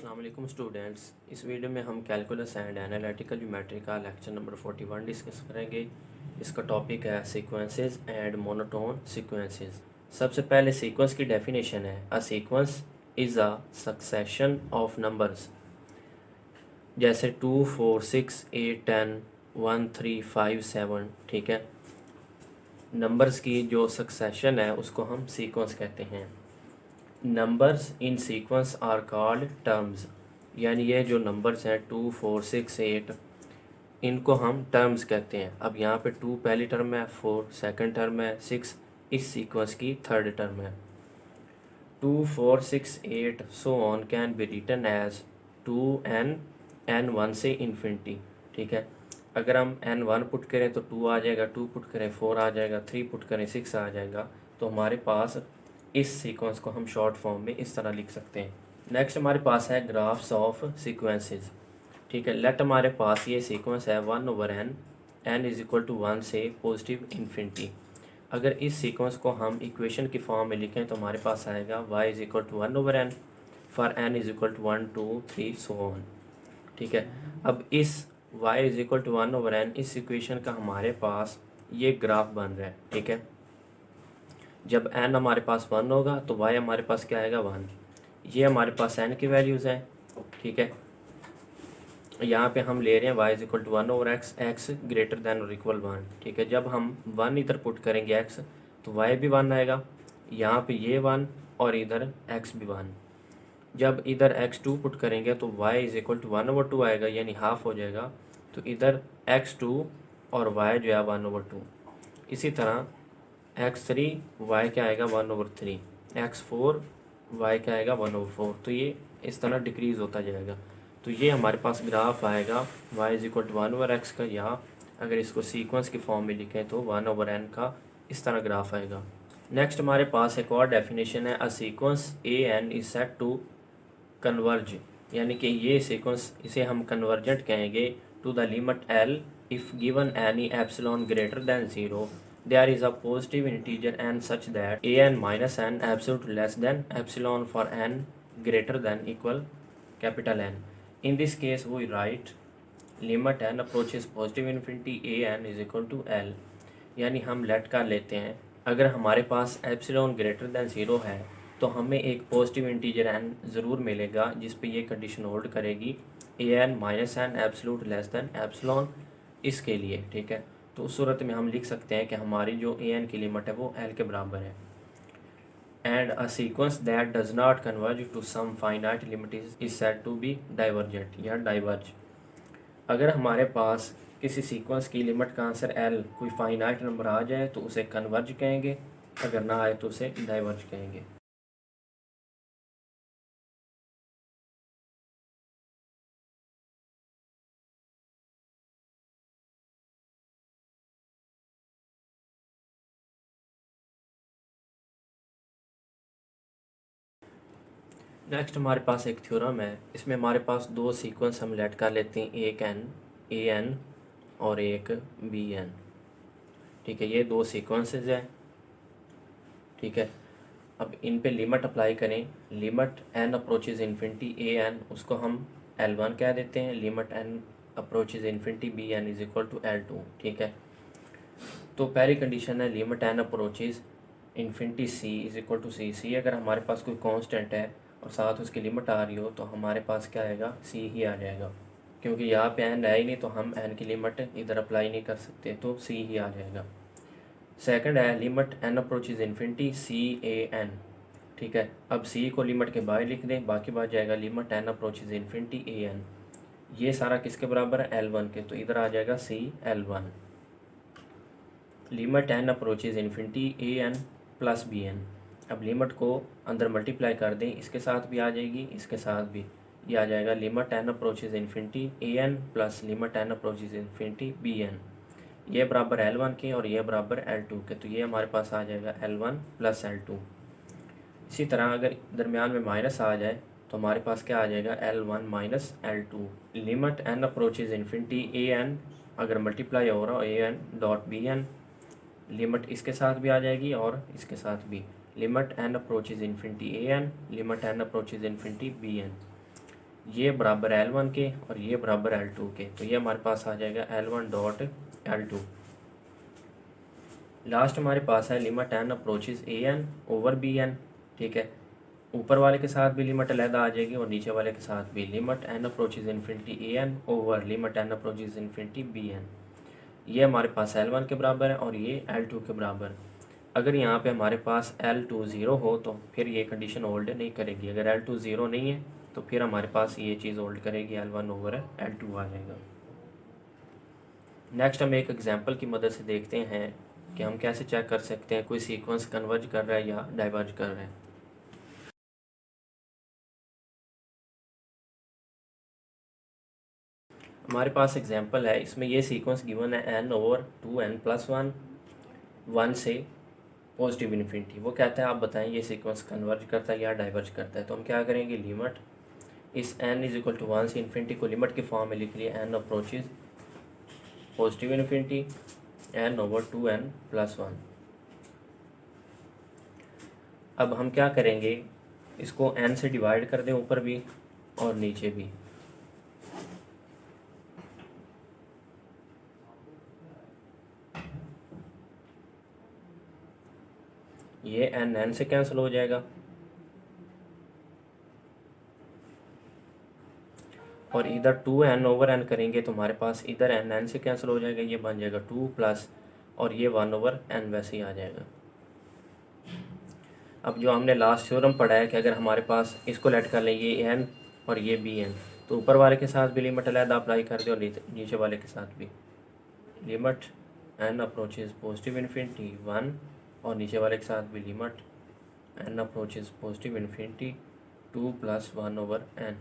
अस्सलाम वालेकुम स्टूडेंट्स। इस वीडियो में हम कैलकुलस एंड एनालिटिकल ज्योमेट्री का लेक्चर नंबर 41 डिस्कस करेंगे। इसका टॉपिक है सीक्वेंसेस एंड मोनोटोन सीक्वेंसेस। सबसे पहले सीक्वेंस की डेफिनेशन है, a sequence is a succession of numbers, जैसे 2, 4, 6, 8, 10, 1, 3, 5, 7। ठीक है, नंबर्स की जो सक्सेशन है उसको हम सीक्वेंस कहते हैं। Numbers in sequence are called terms, यानी ये जो नंबर्स हैं 2, 4, 6, 8, इनको हम टर्म्स कहते हैं। अब यहाँ पे 2 पहली टर्म है, 4 सेकंड टर्म है, 6 इस सीक्वेंस की थर्ड टर्म है। 2, 4, 6, 8 so on can be written as 2n, n1 से इन्फिनिटी। ठीक है, अगर हम n1 पुट करें तो 2 आ जाएगा, 2 पुट करें 4 आ जाएगा, 3 पुट करें 6 आ जाएगा। तो हमारे पास इस सीक्वेंस को हम शॉर्ट फॉर्म में इस तरह लिख सकते हैं। नेक्स्ट हमारे पास है ग्राफ्स ऑफ सीक्वेंसेस। ठीक है, लेट हमारे पास ये सीक्वेंस है 1/n, n is equal to 1 से पॉजिटिव इन्फिनिटी। अगर इस सीक्वेंस को हम इक्वेशन की फॉर्म में लिखें तो हमारे पास आएगा y is equal to 1/n for n is equal to 1, 2, 3 so on. ठीक है, अब इस y is equal to 1/n इस इक्वेशन का हमारे पास ये ग्राफ बन रहा है। ठीक है, जब n हमारे पास 1 होगा तो y हमारे पास क्या आएगा 1। ये हमारे पास n की वैल्यूज़ हैं। ठीक है, यहाँ पे हम ले रहे हैं y is equal to 1/x, x greater than और इक्वल 1। ठीक है, जब हम 1 इधर पुट करेंगे x तो y भी 1 आएगा, यहाँ पे ये 1 और इधर x भी 1। जब इधर x2 पुट करेंगे तो y इज इक्वल टू 1/2 आएगा, यानी हाफ हो जाएगा। तो इधर x2 और y जो है 1/2। इसी तरह x3 y क्या आएगा 1/3, x4 y क्या आएगा 1/4। तो ये इस तरह डिक्रीज़ होता जाएगा। तो ये हमारे पास ग्राफ आएगा y is equal to 1/x का, या अगर इसको सीक्वेंस की फॉर्म में लिखें तो 1/n का इस तरह ग्राफ आएगा। नेक्स्ट हमारे पास एक और डेफिनेशन है, a sequence an is set to converge, यानी कि ये सीक्वेंस इसे हम कन्वर्जेंट कहेंगे to the limit l if given any epsilon greater than 0 there is a positive integer n such that an minus n absolute less than epsilon for n greater than equal capital N. In this case we write limit n approaches positive infinity an is equal to l, यानी हम late कर लेते हैं अगर हमारे पास epsilon greater than 0 है तो हमें एक पॉजिटिव इंटीजर n ज़रूर मिलेगा जिस पे ये कंडीशन होल्ड करेगी an minus an absolute less than epsilon इसके लिए। ठीक है, तो उस सूरत में हम लिख सकते हैं कि हमारी जो an की लिमिट है वो l के बराबर है। And a sequence that does not converge to some finite limit is said to be divergent या डाइवर्ज। अगर हमारे पास किसी सीक्वेंस की लिमिट का आंसर l कोई फाइनाइट नंबर आ जाए तो उसे कन्वर्ज कहेंगे, अगर ना आए तो उसे डाइवर्ज कहेंगे। नेक्स्ट हमारे पास एक थ्योरम है, इसमें हमारे पास दो सीक्वेंस हम लेट कर लेते हैं, एक an और एक bn। ठीक है, ये दो सीक्वेंसेस हैं। ठीक है, अब इन पे लिमिट अप्लाई करें, limit n approaches infinity an उसको हम l1 कह देते हैं, limit n approaches infinity bn is equal to l2। ठीक है, तो पहली कंडीशन है limit n approaches infinity c is equal to c अगर हमारे पास कोई कांस्टेंट है और साथ उसकी लिमिट आ रही हो तो हमारे पास क्या आएगा c ही आ जाएगा, क्योंकि यहाँ पे n है ही नहीं तो हम n की लिमिट इधर अप्लाई नहीं कर सकते, तो c ही आ जाएगा। सेकंड है limit n approaches infinity can। ठीक है, अब c को लिमिट के बाहर लिख दें, बाकी बात जाएगा limit n approaches infinity an। ये सारा किसके बराबर है l1 के, तो इधर आ जाएगा c l1। Limit n approaches infinity an plus bn। अब लिमिट को अंदर मल्टीप्लाई कर दें, इसके साथ भी आ जाएगी, इसके साथ भी, ये आ जाएगा limit n approaches infinity an plus limit n approaches infinity bn। ये बराबर L1 के और ये बराबर L2 के, तो ये हमारे पास आ जाएगा L1 प्लस L2। इसी तरह अगर दरमियान में माइनस आ जाए तो हमारे पास क्या आ जाएगा L1 minus L2। Limit n approaches infinity an अगर मल्टीप्लाई हो रहा हो an डॉट bn, लिमिट इसके साथ भी आ जाएगी और इसके साथ भी, limit n approaches infinity an limit n approaches infinity bn। ये बराबर L1 के और ये बराबर L2 के, तो ये हमारे पास आ जाएगा L1 डॉट L2। लास्ट हमारे पास है limit n approaches an over bn, ठीक है। ऊपर वाले के साथ भी लिमिट अलहदा आ जाएगी और नीचे वाले के साथ भी। Limit n approaches infinity an over limit n approaches infinity bn, ये हमारे पास L1 के बराबर है और ये L2 के बराबर। अगर यहाँ पे हमारे पास L2 ज़ीरो हो तो फिर ये कंडीशन होल्ड नहीं करेगी। अगर L2 ज़ीरो नहीं है तो फिर हमारे पास ये चीज़ होल्ड करेगी, L1 ओवर L2 आ जाएगा। नेक्स्ट हम एक एग्जांपल की मदद से देखते हैं कि हम कैसे चेक कर सकते हैं कोई सीक्वेंस कन्वर्ज कर रहा है या डाइवर्ज कर रहा है। हमारे पास एग्जांपल है, इसमें ये सीक्वेंस गिवन है n ओवर 2n+1 1 से पॉजिटिव इन्फिनिटी। वो कहता है आप बताएं ये सीक्वेंस कन्वर्ज करता है या डाइवर्ज करता है। तो हम क्या करेंगे, लिमिट इस n इज इक्वल टू 1 से इन्फिनिटी को लिमिट के फॉर्म में लिख लिए, n approaches positive infinity n over 2n+1। अब हम क्या करेंगे, इसको n से डिवाइड कर दें ऊपर भी और नीचे भी। ये n से कैंसिल हो जाएगा और इधर 2n ओवर n करेंगे तो हमारे पास इधर n से कैंसिल हो जाएगा, ये बन जाएगा 2 प्लस और ये 1 ओवर n वैसे ही आ जाएगा। अब जो हमने लास्ट थ्योरम पढ़ा है कि अगर हमारे पास इसको लेट कर लें ये n और ये bn, तो ऊपर वाले के साथ भी लिमिट अलहदा अप्लाई कर दे और नीचे वाले के साथ भी। Limit n approaches positive infinity 1 और नीचे वाले के साथ भी limit n approaches positive infinity 2 plus 1 over n।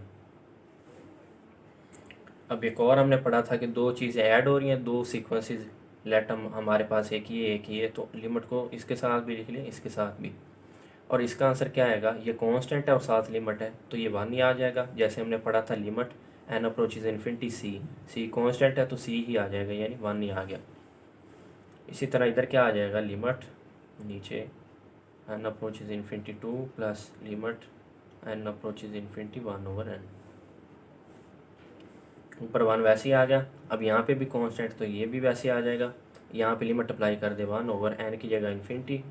अब एक और हमने पढ़ा था कि दो चीज़ें ऐड हो रही हैं, दो सीक्वेंसेस लेट हम हमारे पास एक ही है, तो लिमिट को इसके साथ भी लिख लें इसके साथ भी। और इसका आंसर क्या आएगा, ये कांस्टेंट है और साथ लिमिट है तो ये 1 ही आ जाएगा। जैसे हमने पढ़ा था limit n approaches infinity c constant है तो c ही आ जाएगा, यानी 1 ही आ गया। इसी तरह इधर क्या आ जाएगा, लिमिट नीचे n approaches infinity 2 plus limit n approaches infinity 1 over n। ऊपर 1 वैसे ही आ गया। अब यहाँ पे भी कांस्टेंट तो ये भी वैसे आ जाएगा। यहाँ पे लिमिट अप्लाई कर दे 1 ओवर n की जगह infinity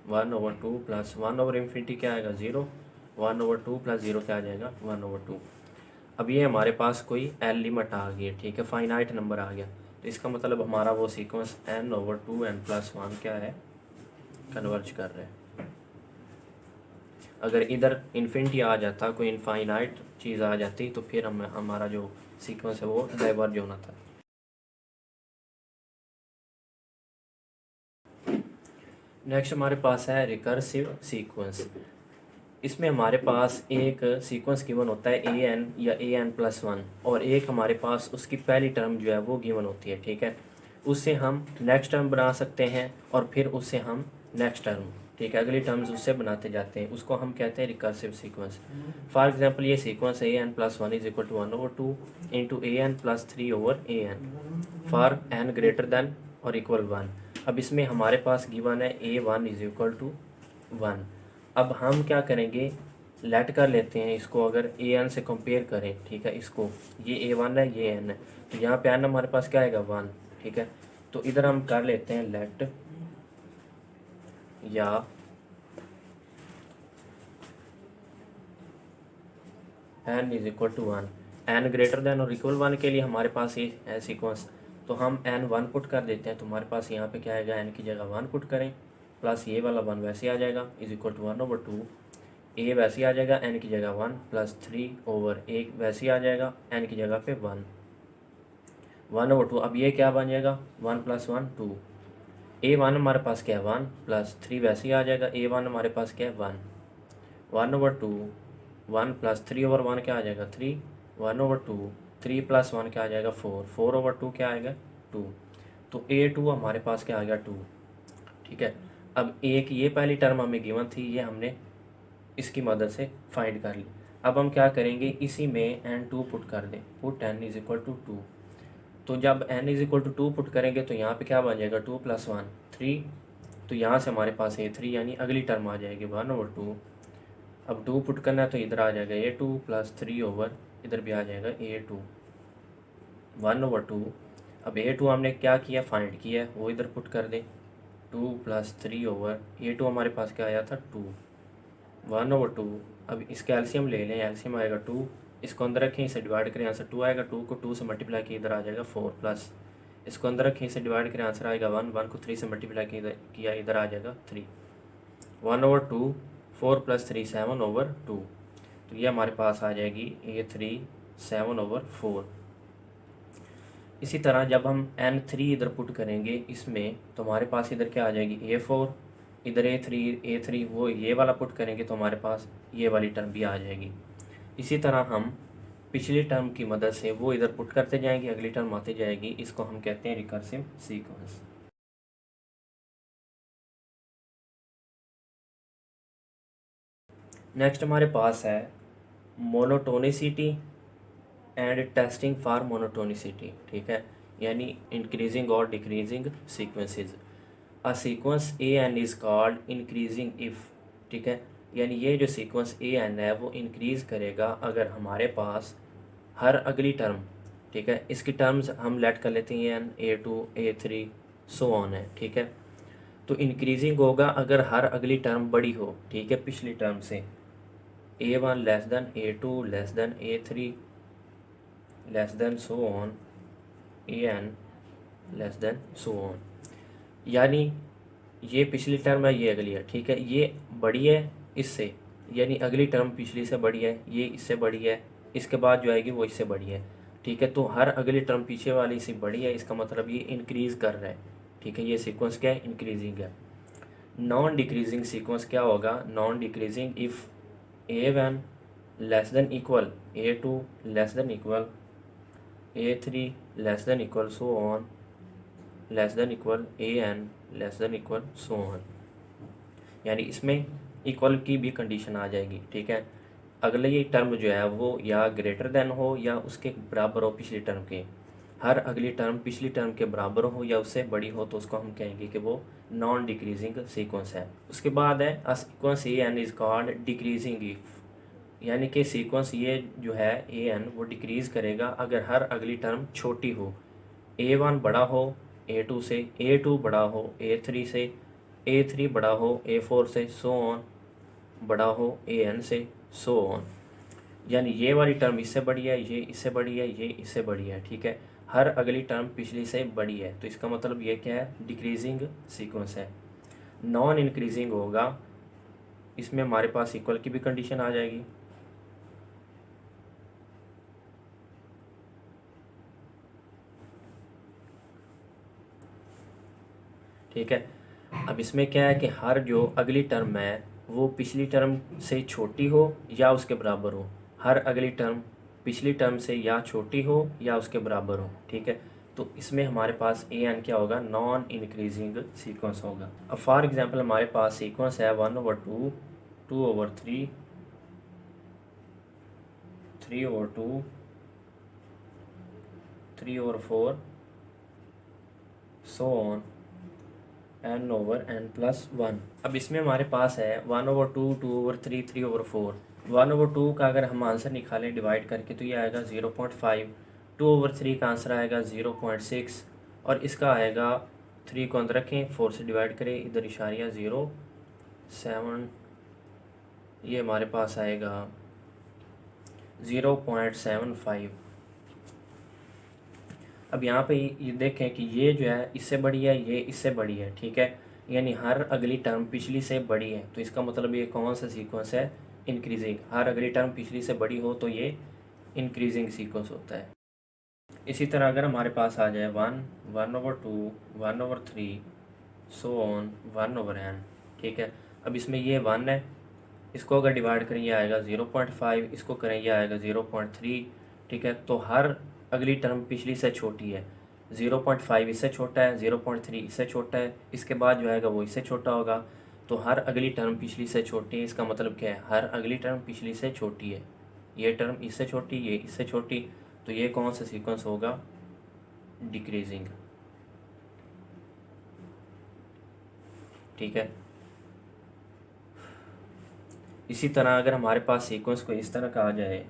1 over 2 plus 1 over infinity क्या आएगा 0, 1 ओवर 2 प्लस 0 क्या आ जाएगा 1 ओवर 2। अब ये हमारे पास कोई l लिमिट आ गई है, ठीक है, फाइनाइट नंबर आ गया। तो इसका मतलब हमारा वो सीक्वेंस n ओवर 2n+1 क्या है, कन्वर्ज कर रहे हैं। अगर इधर इन्फिनिटी आ जाता, कोई इनफाइनाइट चीज़ आ जाती, तो फिर हमारा जो सीक्वेंस है वो डाइवर्ज होना था। नेक्स्ट हमारे पास है रिकर्सिव सीक्वेंस। इसमें हमारे पास एक सीक्वेंस गिवन होता है an या an+1 और एक हमारे पास उसकी पहली टर्म जो है वो गिवन होती है, ठीक है। उससे हम नेक्स्ट टर्म बना सकते हैं और फिर उससे हम नेक्स्ट टर्म, ठीक है, अगली टर्म्स उससे बनाते जाते हैं, उसको हम कहते हैं रिकर्सिव सीक्वेंस। फॉर एग्जांपल ये sequence an+1 is equal to 1 over 2 into an+3 over an for n greater than और इक्वल 1। अब इसमें हमारे पास गिवन है a1 इज इक्वल टू 1। अब हम क्या करेंगे, लेट कर लेते हैं इसको, अगर an से कंपेयर करें, ठीक है, इसको, ये a1 है ये n है, तो यहाँ पे n हमारे पास क्या आएगा 1, ठीक है। तो इधर हम कर लेते हैं लेट या n is equal to 1, n greater than और इक्वल 1 के लिए हमारे पास ये है सीक्वेंस, तो हम n 1 पुट कर देते हैं। तो हमारे पास यहाँ पे क्या आएगा, n की जगह 1 पुट करें प्लस ये वाला 1 वैसे आ जाएगा is equal to 1 over 2, a वैसे आ जाएगा n की जगह 1 प्लस 3 ओवर 1 वैसे आ जाएगा n की जगह पे 1 ओवर 2। अब ये क्या बन जाएगा 1 प्लस 1 2, a1 हमारे पास क्या है 1 प्लस 3 वैसे ही आ जाएगा, a1 हमारे पास क्या है 1 ओवर 2 1 प्लस 3 ओवर 1 क्या आ जाएगा 3, 1 ओवर 2 3 प्लस 1 क्या आ जाएगा 4 ओवर 2 क्या आएगा 2। तो a2 हमारे पास क्या आ गया 2, ठीक है। अब एक ये पहली टर्म हमें गिवन थी, ये हमने इसकी मदद से फाइंड कर ली। अब हम क्या करेंगे, इसी में n2 पुट कर दें, put n is equal to 2। तो जब n is equal to 2 put करेंगे तो यहाँ पे क्या बन जाएगा 2 प्लस 1 3, तो यहाँ से हमारे पास a3 यानी अगली टर्म आ जाएगी 1 ओवर 2। अब 2 पुट करना है तो इधर आ जाएगा a2 प्लस 3 ओवर इधर भी आ जाएगा A2 1/2। अब A2 हमने क्या किया, फाइंड किया है, वो इधर पुट कर दें। 2 + 3/A2 हमारे पास क्या आया था 2 1/2। अब इसका एलसीएम ले लें, एलसीएम आएगा 2, इसको अंदर रखें, इसे डिवाइड करें, आंसर 2 आएगा। 2 को 2 से मल्टीप्लाई किया इधर आ जाएगा 4 प्लस, इसको अंदर रखें, इसे डिवाइड करें, आंसर आएगा 1। 1 को 3 से मल्टीप्लाई किया इधर आ जाएगा 3। 1/2 4 + 3 7/2। तो ये हमारे पास आ जाएगी A3 7/4। इसी तरह जब हम N3 इधर पुट करेंगे इसमें, तो हमारे पास इधर क्या आ जाएगी A4, इधर A3 वो ये वाला पुट करेंगे तो हमारे पास ये वाली टर्म भी आ जाएगी। इसी तरह हम पिछली टर्म की मदद से वो इधर पुट करते जाएंगे, अगली टर्म आती जाएगी। इसको हम कहते हैं रिकर्सिव सीक्वेंस। नेक्स्ट हमारे पास है monotonicity and testing for monotonicity. ठीक है, यानी इंक्रीजिंग और decreasing sequences. A sequence AN is called increasing if. ठीक है, यानी ये जो सीक्वेंस AN है वो इंक्रीज़ करेगा अगर हमारे पास हर अगली टर्म, ठीक है, इसकी टर्म्स हम लेट कर लेते हैं AN A2 A3 so on है। ठीक है, तो इंक्रीजिंग होगा अगर हर अगली टर्म बड़ी हो, ठीक है, पिछली टर्म से। A1 less than A2 less than A3 less than so on AN less than so on. यानी ये पिछली टर्म है, ये अगली है। ठीक है, ये बड़ी है इससे, यानी अगली टर्म पिछली से बड़ी है, ये इससे बड़ी है, इसके बाद जो आएगी वो इससे बड़ी है। ठीक है, तो हर अगली टर्म पीछे वाली से बड़ी है, इसका मतलब ये इंक्रीज़ कर रहा है। ठीक है, ये सीक्वेंस क्या है, इंक्रीजिंग है। नॉन डिक्रीजिंग सीक्वेंस क्या होगा, non decreasing if A1 less than equal A2 less than equal A3 less than equal so on less than equal AN less than equal so on. यानी इसमें equal की भी condition आ जाएगी। ठीक है, अगले ये टर्म जो है वो या ग्रेटर देन हो या उसके बराबर हो पिछली टर्म के। हर अगली टर्म पिछली टर्म के बराबर हो या उससे बड़ी हो तो उसको हम कहेंगे कि वो नॉन डिक्रीजिंग सीक्वेंस है। उसके बाद है a sequence AN is called decreasing if. यानी कि सीक्वेंस ये जो है AN वो डिक्रीज़ करेगा अगर हर अगली टर्म छोटी हो। A1 बड़ा हो A2 से, A2 बड़ा हो A3 से, A3 बड़ा हो A4 से, सो ऑन बड़ा हो AN से, सो ऑन। यानी ये वाली टर्म इससे बड़ी है, ये इससे बड़ी है, ये इससे बड़ी है। ठीक है, हर अगली टर्म पिछली से बड़ी है, तो इसका मतलब ये क्या है, डिक्रीजिंग सीक्वेंस है। नॉन इंक्रीजिंग होगा, इसमें हमारे पास इक्वल की भी कंडीशन आ जाएगी। ठीक है, अब इसमें क्या है कि हर जो अगली टर्म है वो पिछली टर्म से छोटी हो या उसके बराबर हो। हर अगली टर्म पिछली टर्म से या छोटी हो या उसके बराबर हो। ठीक है, तो इसमें हमारे पास AN क्या होगा, नॉन इंक्रीजिंग सीक्वेंस होगा। अब फॉर एग्जांपल हमारे पास सीक्वेंस है 1/2 2/3 3/2 3/4 सो ऑन N/N+1। अब इसमें हमारे पास है 1/2 2/3 3/4। 1/2 का अगर हम आंसर निकालें डिवाइड करके तो ये आएगा 0.5। 2/3 का आंसर आएगा 0.6 और इसका आएगा 3 को अंदर रखें, 4 से डिवाइड करें, इधर इशारिया 0.7, ये हमारे पास आएगा 0.75। अब यहाँ पे ये देखें कि ये जो है इससे बड़ी है, ये इससे बड़ी है। ठीक है, यानी हर अगली टर्म पिछली से बड़ी है, तो इसका मतलब ये कौन सा सीक्वेंस है, इंक्रीजिंग। हर अगली टर्म पिछली से बड़ी हो तो ये इंक्रीजिंग सीक्वेंस होता है। इसी तरह अगर हमारे पास आ जाए 1 1/2 1/3 सो ऑन 1/n। ठीक है, अब इसमें ये 1 है, इसको अगर डिवाइड करें ये आएगा 0.5, इसको करें ये आएगा 0.3। ठीक है, तो हर अगली टर्म पिछली से छोटी है। 0.5 इससे छोटा है, 0.3 इससे छोटा है, इसके बाद जो आएगा वो इससे छोटा होगा। तो हर अगली टर्म पिछली से छोटी है, इसका मतलब क्या है, हर अगली टर्म पिछली से छोटी है। ये टर्म इससे छोटी, ये इससे छोटी, तो ये कौन सा सीक्वेंस होगा, डिक्रीजिंग। ठीक है, इसी तरह अगर हमारे पास सीक्वेंस को इस तरह का आ जाए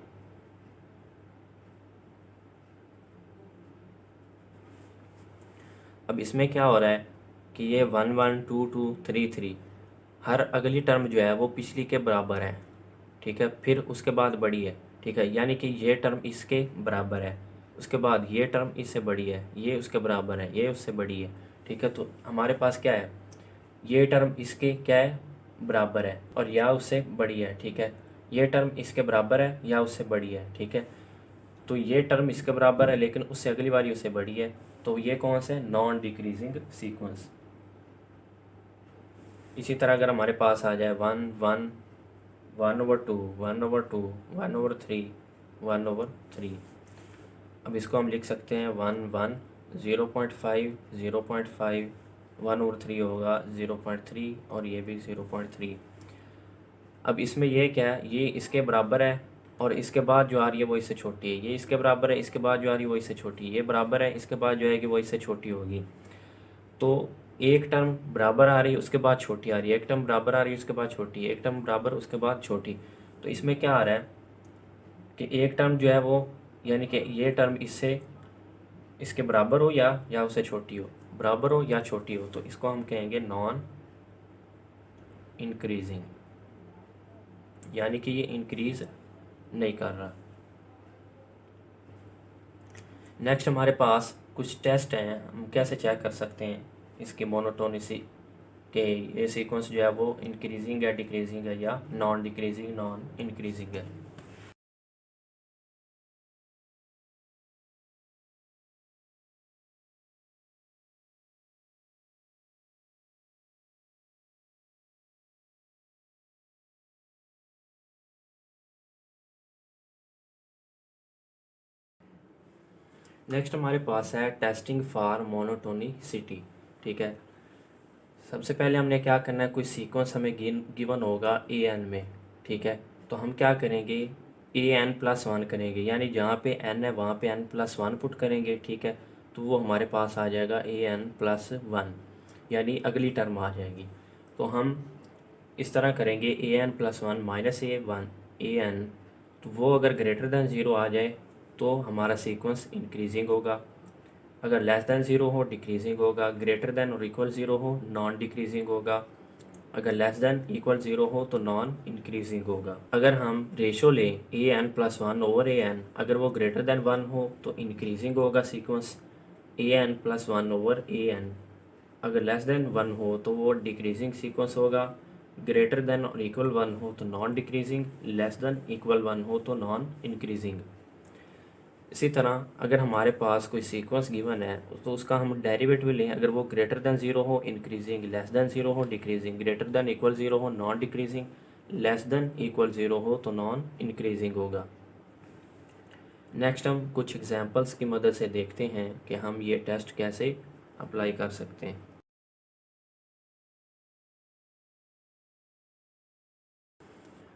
अब इसमें क्या हो रहा है कि ये 1 1 2 2 3 3 हर अगली टर्म जो है वो पिछली के बराबर है, ठीक है, फिर उसके बाद बड़ी है, ठीक है, यानी कि ये टर्म इसके बराबर है, उसके बाद ये टर्म इससे बड़ी है, ये उसके बराबर है, ये उससे बड़ी है, ठीक है। तो हमारे पास क्या है, ये टर्म इसके क्या है, बराबर है और या उससे बड़ी है, ठीक है, ये टर्म इसके बराबर है या उससे बड़ी है, ठीक है। तो ये टर्म इसके बराबर है लेकिन उससे अगली वाली उससे बड़ी है, तो ये कौन सा है, नॉन डिक्रीजिंग सीक्वेंस। इसी तरह अगर हमारे पास आ जाए 1 1 1/2 1/2 1/3 1/3, अब इसको हम लिख सकते हैं 1 1 0.5 0.5 1/3 होगा 0.3 और ये भी 0.3। अब इसमें ये क्या है, ये इसके बराबर है और इसके बाद जो आ रही है वो इससे छोटी है, ये इसके बराबर है, इसके बाद जो आ रही है वो इससे छोटी है, ये बराबर है, इसके बाद जो आएगी वो इससे छोटी होगी। तो एक टर्म बराबर आ रही है उसके बाद छोटी आ रही है, एक टर्म बराबर आ रही है उसके बाद छोटी है, एक टर्म बराबर उसके बाद छोटी। तो इसमें क्या आ रहा है कि एक टर्म जो है वो, यानी कि ये टर्म इससे इसके बराबर हो या उससे छोटी हो, बराबर हो या छोटी हो, तो इसको हम कहेंगे नॉन इंक्रीजिंग, यानी कि ये इंक्रीज नहीं कर रहा। नेक्स्ट हमारे पास कुछ टेस्ट हैं, हम कैसे चेक कर सकते हैं इसकी मोनोटोनिसी के ये सीक्वेंस जो है वो इंक्रीजिंग है, डिक्रीजिंग है या नॉन डिक्रीजिंग नॉन इंक्रीजिंग है। नेक्स्ट हमारे पास है टेस्टिंग फॉर मोनोटोनिसिटी, ठीक है। सबसे पहले हमने क्या करना है, कोई सीक्वेंस हमें गिवन होगा ए एन में, ठीक है। तो हम क्या करेंगे, ए एन प्लस वन करेंगे, यानी जहाँ पे एन है वहाँ पे एन प्लस वन पुट करेंगे, ठीक है। तो वो हमारे पास आ जाएगा ए एन प्लस वन, यानी अगली टर्म आ जाएगी। तो हम इस तरह करेंगे A N plus one minus A one A N, तो वो अगर ग्रेटर दैन ज़ीरो आ जाए तो हमारा सीक्वेंस इंक्रीजिंग होगा, अगर लेस दैन ज़ीरो हो डिक्रीजिंग होगा, ग्रेटर दैन और इक्वल ज़ीरो हो नॉन डिक्रीजिंग होगा, अगर लेस दैन इक्वल ज़ीरो हो तो नॉन इंक्रीजिंग होगा। अगर हम रेशो लें A N plus one over A N, अगर वो ग्रेटर दैन वन हो तो इंक्रीजिंग होगा sequence A N plus one over A N, अगर लेस देन वन हो तो वो डिक्रीजिंग सीक्वेंस होगा, ग्रेटर देन और इक्वल वन हो तो non decreasing, less than equal one हो तो नॉन इंक्रीजिंग। इसी तरह अगर हमारे पास कोई सीक्वेंस गिवन है तो उसका हम डेरिवेटिव लें, अगर वो ग्रेटर देन ज़ीरो हो इंक्रीजिंग, लेस देन ज़ीरो हो decreasing, greater than equal zero हो non decreasing, less than equal zero हो तो नॉन इंक्रीजिंग होगा। नेक्स्ट हम कुछ एग्जांपल्स की मदद से देखते हैं कि हम ये टेस्ट कैसे अप्लाई कर सकते हैं।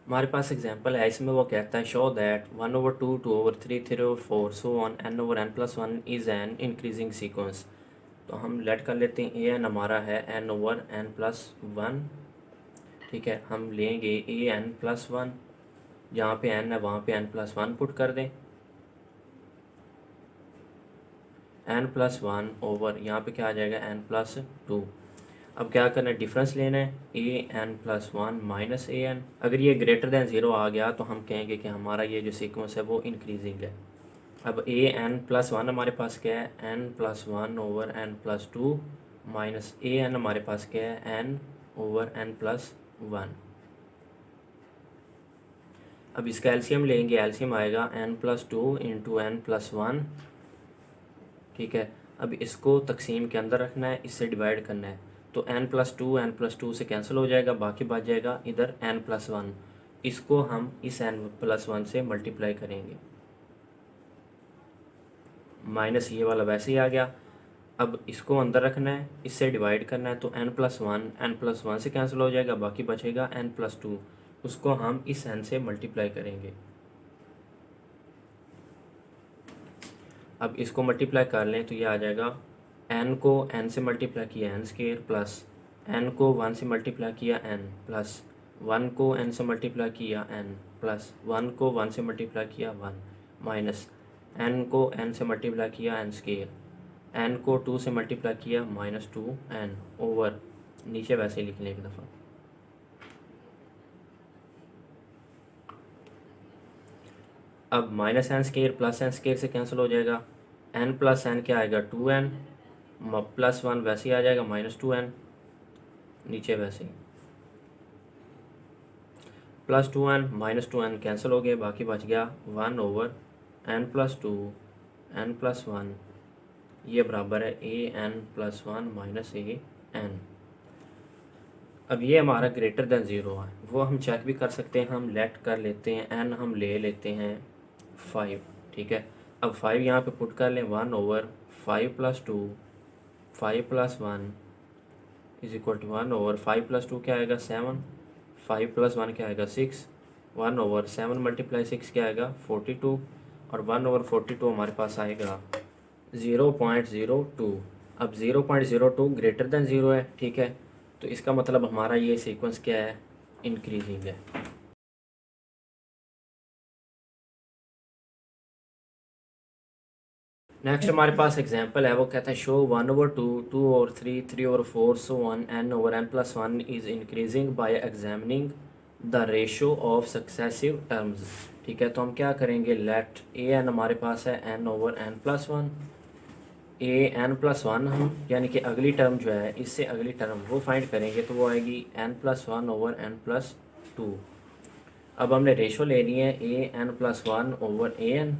हमारे पास एग्जांपल है, इसमें वो कहता है show that 1/2 2/3 3/4 so on n over n plus one is an increasing sequence. तो हम लेट कर लेते हैं ए एन हमारा है n over n plus one, ठीक है। हम लेंगे ए एन प्लस वन, जहाँ पे n है वहाँ पे n प्लस वन पुट कर दें, n प्लस वन ओवर यहाँ पे क्या आ जाएगा n प्लस टू। अब क्या करना है, डिफरेंस लेना है A N plus one minus a N, अगर ये ग्रेटर दैन ज़ीरो आ गया तो हम कहेंगे कि हमारा ये जो सीक्वेंस है वो इंक्रीजिंग है। अब ए एन प्लस वन हमारे पास क्या है, n plus one over n plus two minus a n हमारे पास क्या है, n over n plus one. अब इसका एलसीएम लेंगे, एलसीएम आएगा n plus two into n plus one, ठीक है। अब इसको तकसीम के अंदर रखना है, इससे डिवाइड करना है, तो n प्लस टू से कैंसिल हो जाएगा, बाकी बच जाएगा इधर n प्लस वन, इसको हम इस n प्लस वन से मल्टीप्लाई करेंगे, माइनस ये वाला वैसे ही आ गया। अब इसको अंदर रखना है, इससे डिवाइड करना है, तो n प्लस वन से कैंसिल हो जाएगा, बाकी बचेगा n प्लस टू, उसको हम इस n से मल्टीप्लाई करेंगे। अब इसको मल्टीप्लाई कर लें तो ये आ जाएगा, n को n से मल्टीप्लाई किया n स्क्वायर प्लस n को 1 से मल्टीप्लाई किया n प्लस 1 को n से मल्टीप्लाई किया n प्लस 1 को 1 से मल्टीप्लाई किया 1 माइनस n को n से मल्टीप्लाई किया n स्क्वायर, एन को 2 से मल्टीप्लाई किया -2n ओवर, नीचे वैसे ही लिख लें एक दफ़ा। अब -n² प्लस n² से कैंसिल हो जाएगा, n प्लस n क्या आएगा 2n, +1 वैसे ही आ जाएगा -2n, नीचे वैसे ही +2n -2n कैंसिल हो गए, बाकी बच गया 1 ओवर n+2 n+1, ये बराबर है an+1 -an। अब ये हमारा ग्रेटर देन ज़ीरो है, वो हम चेक भी कर सकते हैं, हम लेट कर लेते हैं n, हम ले लेते हैं 5, ठीक है। अब 5 यहाँ पे पुट कर लें, 1 over 5+2 5+1 is equal to 1 over 5+2 क्या आएगा 7, 5+1 क्या आएगा 6, 1 ओवर 7 मल्टीप्लाई 6 क्या आएगा 42, और 1 ओवर 42 हमारे पास आएगा 0.02। अब 0.02 ग्रेटर देन ज़ीरो है, ठीक है, तो इसका मतलब हमारा ये सीक्वेंस क्या है, इंक्रीजिंग है। नेक्स्ट हमारे पास एग्जांपल है, वो कहता है show 1/2 2/3 3/4 so on n/n+1 is increasing by examining the ratio of successive terms, ठीक है। तो हम क्या करेंगे, लेट an हमारे पास है n/n+1, an+1 हम यानी कि अगली टर्म जो है इससे अगली टर्म वो फाइंड करेंगे, तो वो आएगी n+1/n+2। अब हमने रेशो लेनी है an+1/an,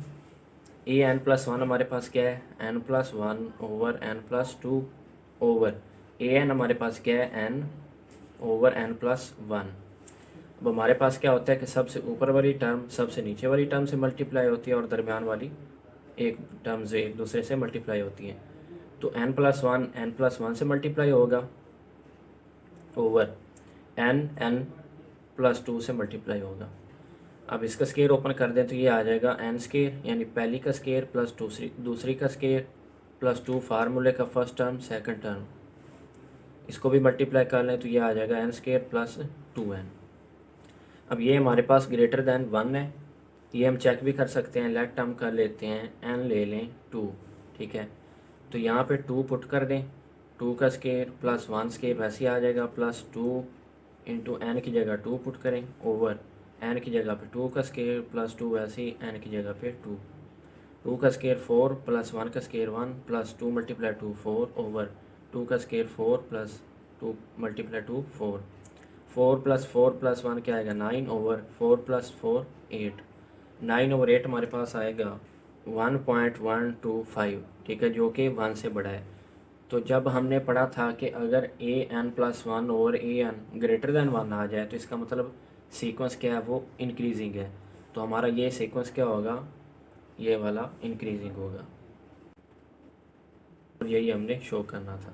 an+1 हमारे पास क्या है n+1/n+2 ओवर an हमारे पास क्या है n/n+1। अब हमारे पास क्या होता है कि सबसे ऊपर वाली टर्म सबसे नीचे वाली टर्म से मल्टीप्लाई होती है और दरमियान वाली एक टर्म से एक दूसरे से मल्टीप्लाई होती है, तो n+1 n+1 से मल्टीप्लाई होगा ओवर n+2 से मल्टीप्लाई होगा। अब इसका स्केयर ओपन कर दें तो ये आ जाएगा n² यानी पहली का स्केयर प्लस दूसरी का स्केयर +2 फार्मूले का फर्स्ट टर्म सेकंड टर्म, इसको भी मल्टीप्लाई कर लें तो ये आ जाएगा n² + 2n। अब ये हमारे पास ग्रेटर दैन 1 है, ये हम चेक भी कर सकते हैं, लेट हम कर लेते हैं n ले लें 2, ठीक है। तो यहाँ पे 2 पुट कर दें, 2 का स्केयर प्लस 1² वैसे ही आ जाएगा, +2 इंटू n की जगह 2 पुट करें ओवर n की जगह पे 2 का स्केयर +2 वैसे ही n की जगह पे 2 का स्केयर 4 + 1 का स्केयर 1 +2 × 2 4 ओवर 2 का स्केयर 4 + 2 × 2 4 4 + 4 + 1 क्या आएगा 9 ओवर 4 + 4 8, 9 ओवर 8 हमारे पास आएगा 1.125, ठीक है, जो कि 1 से बड़ा है। तो जब हमने पढ़ा था कि अगर an+1 over an greater than 1 आ जाए तो इसका मतलब सीक्वेंस क्या है, वो इंक्रीजिंग है। तो हमारा ये सीक्वेंस क्या होगा, ये वाला इंक्रीजिंग होगा, और यही हमने शो करना था।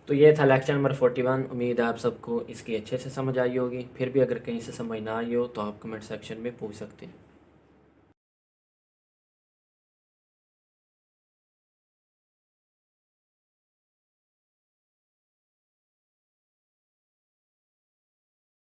तो ये था लेक्चर नंबर 41। उम्मीद है आप सबको इसकी अच्छे से समझ आई होगी। फिर भी अगर कहीं से समझ ना आई हो तो आप कमेंट सेक्शन में पूछ सकते हैं।